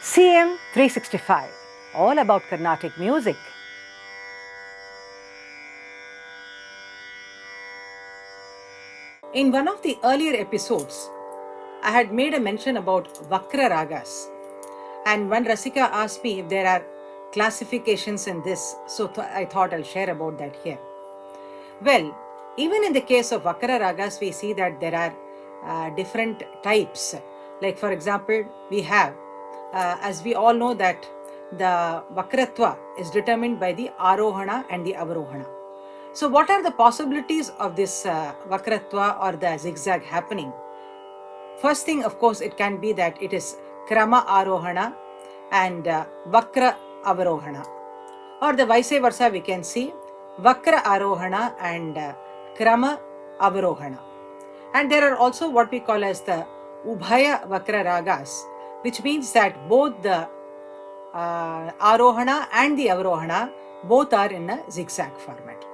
CM 365, all about Carnatic music. In one of the earlier episodes, I had made a mention about Vakra Ragas, and one Rasika asked me if there are classifications in this, so I thought I'll share about that here. Well, even in the case of Vakra Ragas, we see that there are different types. Like for example, we have, as we all know, that the Vakratva is determined by the Arohana and the Avarohana. So what are the possibilities of this Vakratva or the zigzag happening? First thing, of course, it can be that it is Krama Arohana and Vakra Avarohana. Or the vice versa, we can see Vakra Arohana and Krama Avarohana. And there are also what we call as the Ubhaya Vakra Ragas, which means that both the Arohana and the Avarohana both are in a zigzag format.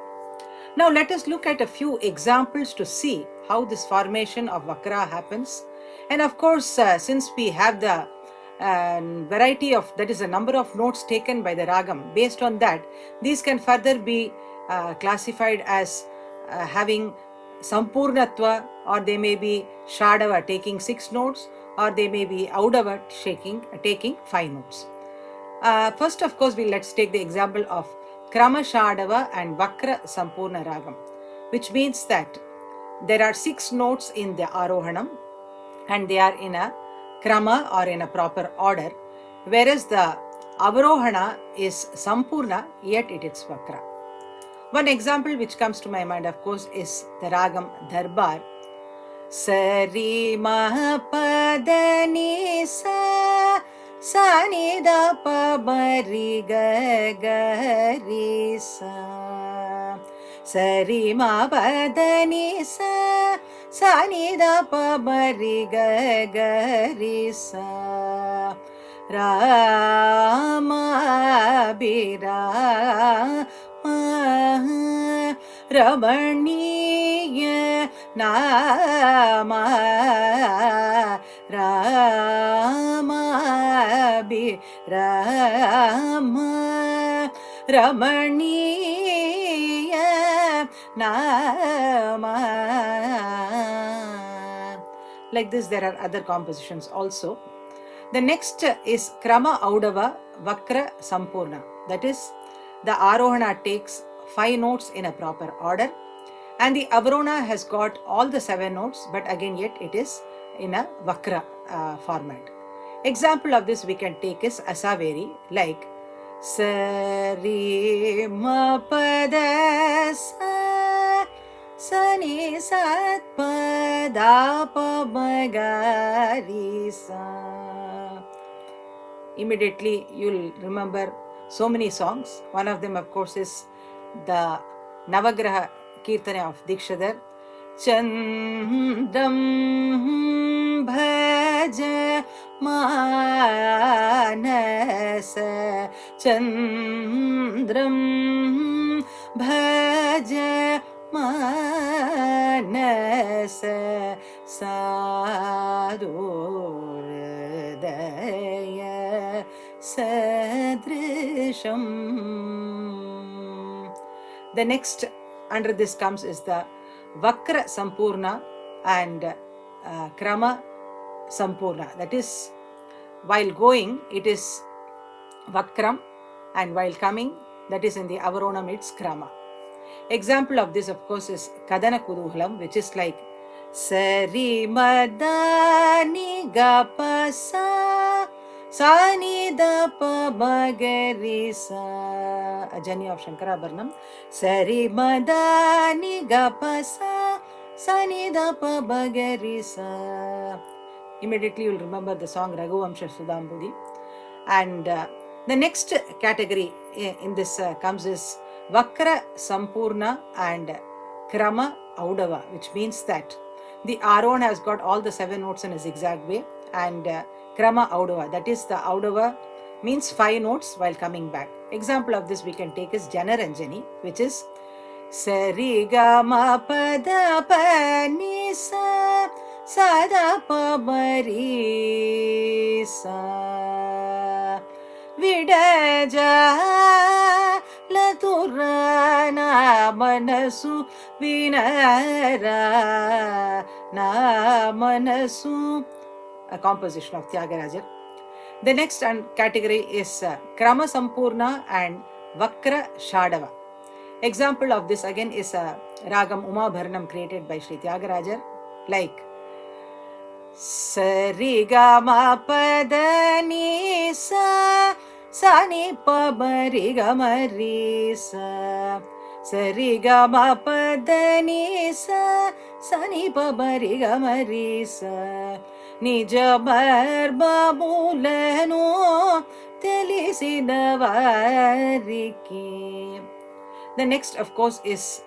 Now let us look at a few examples to see how this formation of Vakra happens. And of course, since we have the variety of, that is a number of notes taken by the ragam, based on that, these can further be classified as having Sampurnatva, or they may be Shadava taking 6 notes, or they may be Audava taking 5 notes. First, of course, let's take the example of Krama Shadava and Vakra Sampurna Ragam, which means that there are 6 notes in the Arohanam and they are in a Krama or in a proper order, whereas the Avarohana is Sampurna, yet it is Vakra. One example which comes to my mind, of course, is the Ragam Darbar. Sari Mahapadani Sa Sani Da Pa Bari Ga Gari Sa Sari Mahapadani Sa Sani Da Pa Bari Ga Gari Sa Rama Bira Ramaniya Nama Rama Bi Rama Ramaniya Nama. Like this, there are other compositions also. The next is Krama Audava Vakra Sampurna. That is, the Arohana takes 5 notes in a proper order, and the Avarohana has got all the 7 notes, but again yet it is in a Vakra format. Example of this we can take is Asaveri, like Sari Ma Pada Sa Sani Sat Pada Pa Magari Sa. Immediately you'll remember so many songs. One of them, of course, is the Navagraha Kirtana of Dikshadhar. Chandram Bhaja Manasa Chandram Bhaja Manasa Sadhurdaya Sadrisham. The next under this comes is the Vakra Sampurna and Krama Sampurna. That is, while going it is Vakram, and while coming, that is in the Avarohanam it's Krama. Example of this, of course, is Kadana Kuduhalam, which is like Sari Madani Gapasa Sani Da Pa Bagari Sa, a Jani of Shankarabharanam. Sari Madani Gapasa Sani Da Pa Bagari Sa. Immediately you will remember the song Raghuvamsha Sudambudi. And the next category in this comes is Vakra Sampurna and Krama Audava, which means that the Arohana has got all the 7 notes in a zigzag way, and Krama Audava, that is, the Audava means 5 notes while coming back. Example of this we can take is Janaranjani, which is Sari Ga Ma Pada Pa Ni Sa Sada Pa Bari Sa jaalatura na manasu vinara na manasu, a composition of Tyagarajar. The next category is Krama Sampurna and Vakra Shadava. Example of this again is Ragam Uma Bharanam created by Sri Tyagarajar, like Sarigama Padani Sa Sani Pabariga Sa Sarigama Padani Sa Sani Pabariga Sa Nijamar Babulano Telisidavariki. The next, of course, is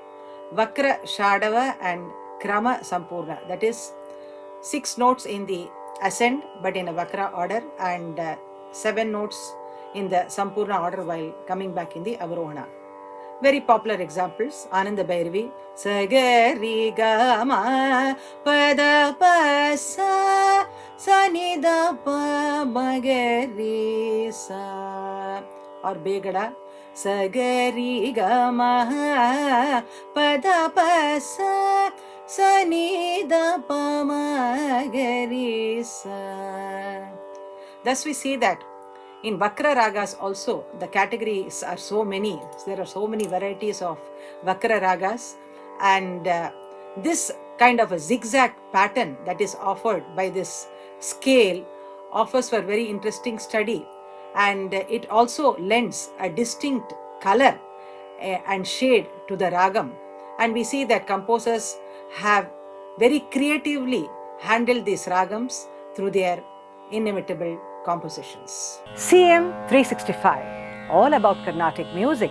Vakra Shadava and Krama Sampurna. That is 6 notes in the ascent but in a Vakra order, and 7 notes in the Sampurna order while coming back in the Avarohana. Very popular examples: Ananda Bhairavi, Sagari Gama Pada Pasa Sanida Pa Magari Sa, or Begada, Sagari Gama Pada Pasa Sanida Pa Magari Sa. Thus we see that in Vakra Ragas also, the categories are so many. There are so many varieties of Vakra Ragas, and this kind of a zigzag pattern that is offered by this scale offers for very interesting study, and it also lends a distinct color and shade to the ragam. And we see that composers have very creatively handled these ragams through their inimitable compositions. CM 365, all about Carnatic music.